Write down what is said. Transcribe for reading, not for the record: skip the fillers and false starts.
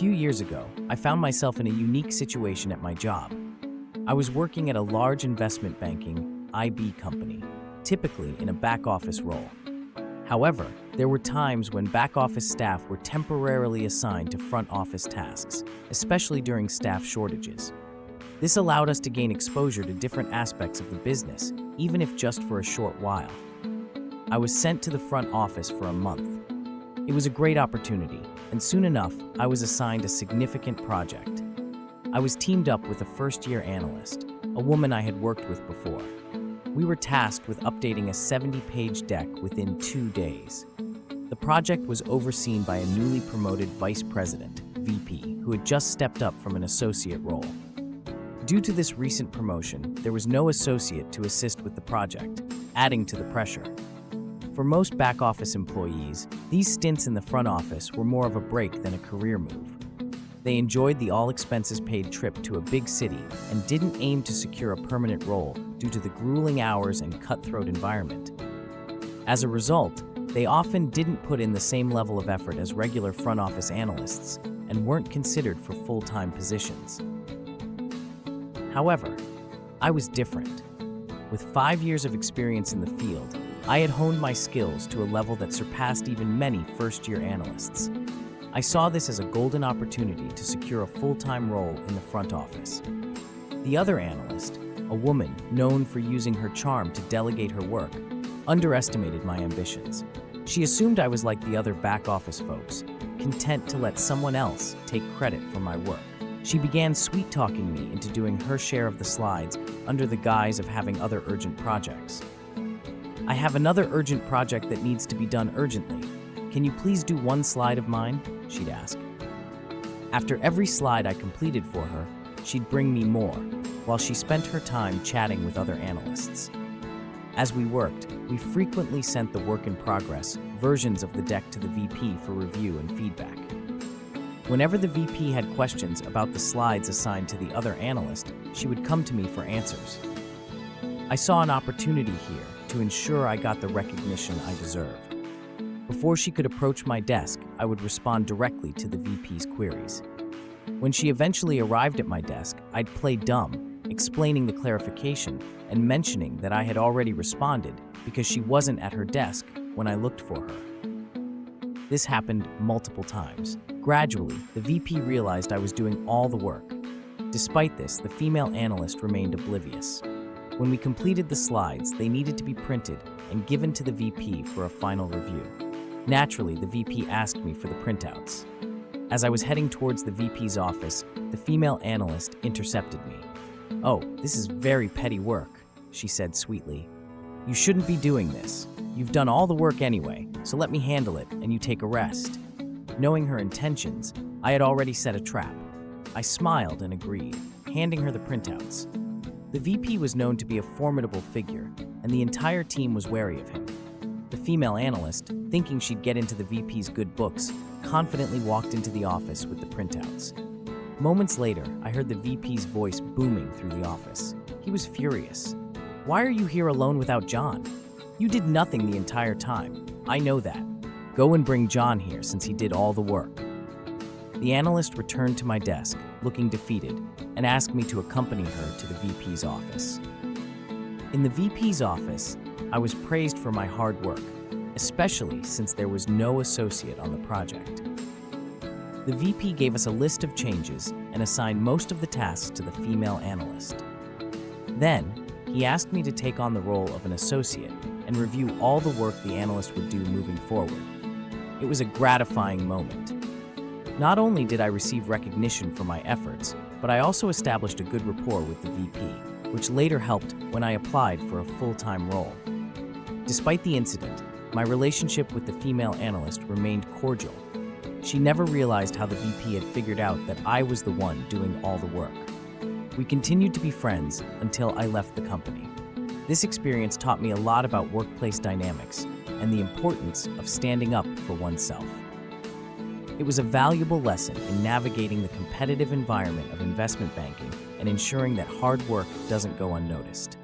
few years ago, I found myself in a unique situation at my job. I was working at a large investment banking IB company, typically in a back office role. However, there were times when back office staff were temporarily assigned to front office tasks, especially during staff shortages. This allowed us to gain exposure to different aspects of the business, even if just for a short while. I was sent to the front office for a month. It was a great opportunity, and soon enough, I was assigned a significant project. I was teamed up with a first-year analyst, a woman I had worked with before. We were tasked with updating a 70-page deck within 2 days. The project was overseen by a newly promoted vice president, VP, who had just stepped up from an associate role. Due to this recent promotion, there was no associate to assist with the project, adding to the pressure. For most back office employees, these stints in the front office were more of a break than a career move. They enjoyed the all-expenses-paid trip to a big city and didn't aim to secure a permanent role due to the grueling hours and cutthroat environment. As a result, they often didn't put in the same level of effort as regular front office analysts and weren't considered for full-time positions. However, I was different. With 5 years of experience in the field, I had honed my skills to a level that surpassed even many first-year analysts. I saw this as a golden opportunity to secure a full-time role in the front office. The other analyst, a woman known for using her charm to delegate her work, underestimated my ambitions. She assumed I was like the other back office folks, content to let someone else take credit for my work. She began sweet-talking me into doing her share of the slides under the guise of having other urgent projects. "I have another urgent project that needs to be done urgently. Can you please do one slide of mine?" she'd ask. After every slide I completed for her, she'd bring me more, while she spent her time chatting with other analysts. As we worked, we frequently sent the work in progress versions of the deck to the VP for review and feedback. Whenever the VP had questions about the slides assigned to the other analyst, she would come to me for answers. I saw an opportunity here to ensure I got the recognition I deserved. Before she could approach my desk, I would respond directly to the VP's queries. When she eventually arrived at my desk, I'd play dumb, explaining the clarification and mentioning that I had already responded because she wasn't at her desk when I looked for her. This happened multiple times. Gradually, the VP realized I was doing all the work. Despite this, the female analyst remained oblivious. When we completed the slides, they needed to be printed and given to the VP for a final review. Naturally, the VP asked me for the printouts. As I was heading towards the VP's office, the female analyst intercepted me. "Oh, this is very petty work," she said sweetly. "You shouldn't be doing this. You've done all the work anyway, so let me handle it and you take a rest." Knowing her intentions, I had already set a trap. I smiled and agreed, handing her the printouts. The VP was known to be a formidable figure, and the entire team was wary of him. The female analyst, thinking she'd get into the VP's good books, confidently walked into the office with the printouts. Moments later, I heard the VP's voice booming through the office. He was furious. "Why are you here alone without John? You did nothing the entire time. I know that. Go and bring John here since he did all the work." The analyst returned to my desk, looking defeated, and asked me to accompany her to the VP's office. In the VP's office, I was praised for my hard work, especially since there was no associate on the project. The VP gave us a list of changes and assigned most of the tasks to the female analyst. Then, he asked me to take on the role of an associate and review all the work the analyst would do moving forward. It was a gratifying moment. Not only did I receive recognition for my efforts, but I also established a good rapport with the VP, which later helped when I applied for a full-time role. Despite the incident, my relationship with the female analyst remained cordial. She never realized how the VP had figured out that I was the one doing all the work. We continued to be friends until I left the company. This experience taught me a lot about workplace dynamics and the importance of standing up for oneself. It was a valuable lesson in navigating the competitive environment of investment banking and ensuring that hard work doesn't go unnoticed.